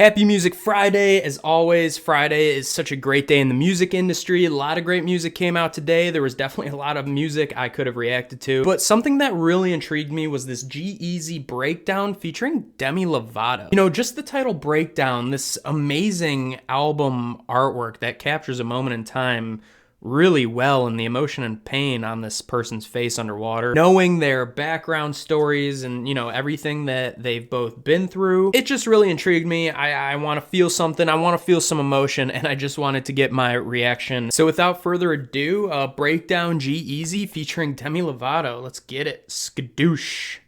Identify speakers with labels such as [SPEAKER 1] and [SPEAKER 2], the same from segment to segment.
[SPEAKER 1] Happy Music Friday. As always, Friday is such a great day in the music industry. A lot of great music came out today. There was definitely a lot of music I could have reacted to. But something that really intrigued me was this G-Eazy breakdown featuring Demi Lovato. You know, just the title Breakdown, this amazing album artwork that captures a moment in time really well, and the emotion and pain on this person's face underwater, knowing their background stories and, you know, everything that they've both been through. It just really intrigued me. I want to feel something. I want to feel some emotion, and I just wanted to get my reaction. So without further ado, Breakdown G-Eazy featuring Demi Lovato. Let's get it. Skadoosh.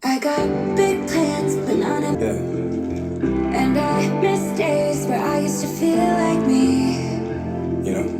[SPEAKER 2] I got big plans, but none of and I miss days where I used to feel like me.
[SPEAKER 3] You know?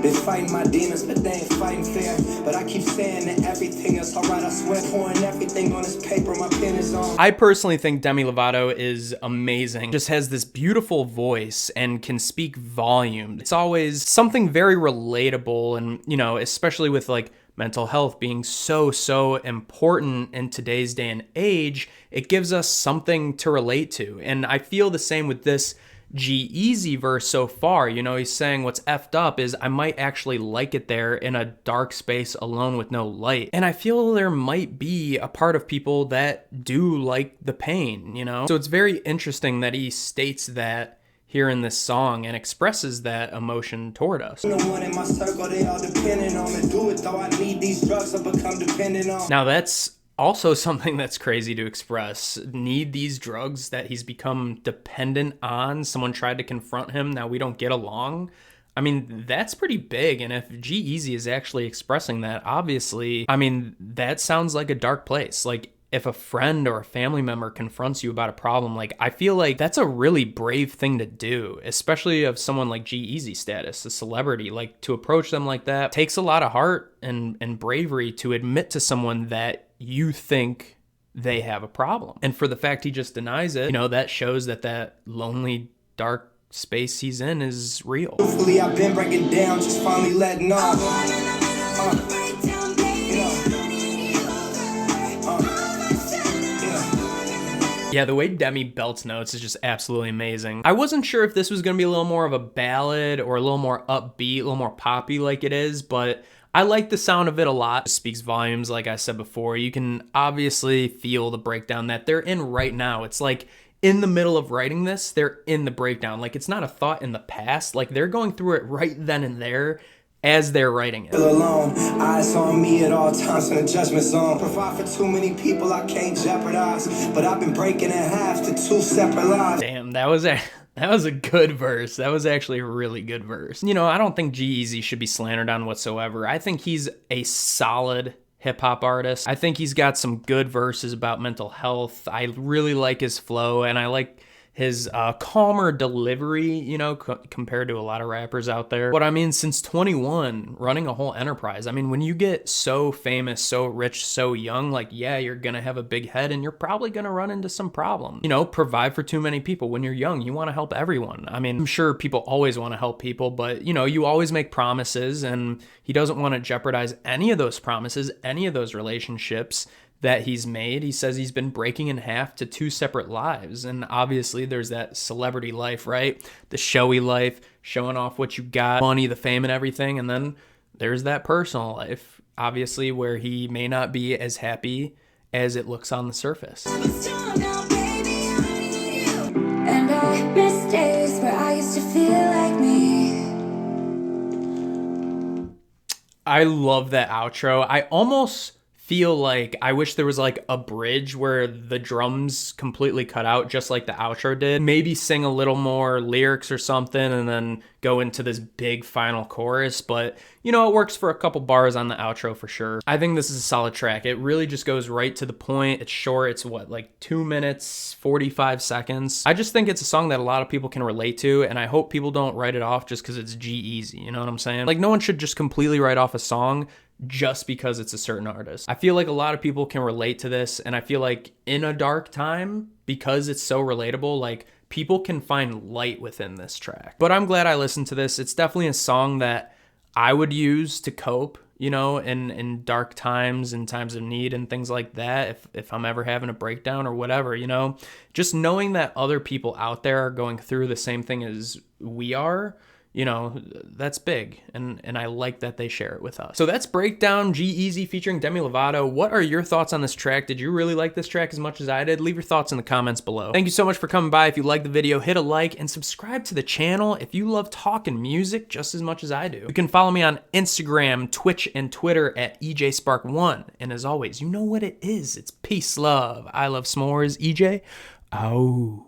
[SPEAKER 3] Been fighting my demons, but they ain't fighting fair. But I keep saying that everything is alright, I swear. Pouring everything on this paper, my pen is on.
[SPEAKER 1] I personally think Demi Lovato is amazing. Just has this beautiful voice and can speak volumes. It's always something very relatable, and, you know, especially with like mental health being so important in today's day and age, it gives us something to relate to. And I feel the same with this G-Eazy verse so far. You know, he's saying what's effed up is I might actually like it there in a dark space alone with no light. And I feel there might be a part of people that do like the pain, you know? So it's very interesting that he states that here in this song and expresses that emotion toward us.
[SPEAKER 3] No one in my circle, they all dependent on me. Do it though, I need these drugs, I become dependent on.
[SPEAKER 1] Now that's also something that's crazy to express. Need these drugs that he's become dependent on. Someone tried to confront him, now we don't get along. I mean, that's pretty big. And if G-Eazy is actually expressing that, obviously, I mean, that sounds like a dark place. Like, if a friend or a family member confronts you about a problem, like, I feel like that's a really brave thing to do, especially of someone like G-Eazy status, a celebrity. Like, to approach them like that takes a lot of heart and bravery to admit to someone that you think they have a problem. And for the fact he just denies it, you know, that shows that that lonely, dark space he's in is real.
[SPEAKER 3] Hopefully I've been breaking down, just finally letting off.
[SPEAKER 1] Yeah, the way Demi belts notes is just absolutely amazing. I wasn't sure if this was gonna be a little more of a ballad or a little more upbeat, a little more poppy like it is, but I like the sound of it a lot. It speaks volumes, like I said before. You can obviously feel the breakdown that they're in right now. It's like in the middle of writing this, they're in the breakdown. Like, it's not a thought in the past. Like, they're going through it right then and there as they're writing it.
[SPEAKER 3] Feel alone, eyes on me at all times in the judgment zone. Provide for too many people I can't jeopardize, but I've been breaking in half to two separate lives.
[SPEAKER 1] Damn, that was a good verse. That was actually a really good verse. You know, I don't think G-Eazy should be slandered on whatsoever. I think he's a solid hip-hop artist. I think he's got some good verses about mental health. I really like his flow, and I like his calmer delivery, you know, compared to a lot of rappers out there. But I mean, since 21, running a whole enterprise, I mean, when you get so famous, so rich, so young, like, yeah, you're gonna have a big head and you're probably gonna run into some problems. You know, provide for too many people. When you're young, you wanna help everyone. I mean, I'm sure people always wanna help people, but, you know, you always make promises, and he doesn't wanna jeopardize any of those promises, any of those relationships that he's made. He says he's been breaking in half to two separate lives. And obviously there's that celebrity life, right? The showy life, showing off what you got, money, the fame and everything. And then there's that personal life, obviously, where he may not be as happy as it looks on the surface.
[SPEAKER 2] And I miss days where I used to feel like me.
[SPEAKER 1] I love that outro. I almost feel like I wish there was like a bridge where the drums completely cut out, just like the outro did. Maybe sing a little more lyrics or something and then go into this big final chorus. But, you know, it works for a couple bars on the outro for sure. I think this is a solid track. It really just goes right to the point. It's short. It's what, like 2 minutes, 45 seconds. I just think it's a song that a lot of people can relate to, and I hope people don't write it off just because it's G-Eazy. You know what I'm saying? Like, no one should just completely write off a song just because it's a certain artist. I feel like a lot of people can relate to this, and I feel like in a dark time, because it's so relatable, like, people can find light within this track. But I'm glad I listened to this. It's definitely a song that I would use to cope, you know, in dark times and times of need and things like that, if I'm ever having a breakdown or whatever, you know, just knowing that other people out there are going through the same thing as we are, you know, that's big, and I like that they share it with us. So that's Breakdown, G-Eazy featuring Demi Lovato. What are your thoughts on this track? Did you really like this track as much as I did? Leave your thoughts in the comments below. Thank you so much for coming by. If you liked the video, hit a like and subscribe to the channel if you love talking music just as much as I do. You can follow me on Instagram, Twitch, and Twitter at EJSpark1. And as always, you know what it is. It's peace, love. I love s'mores. EJ, out.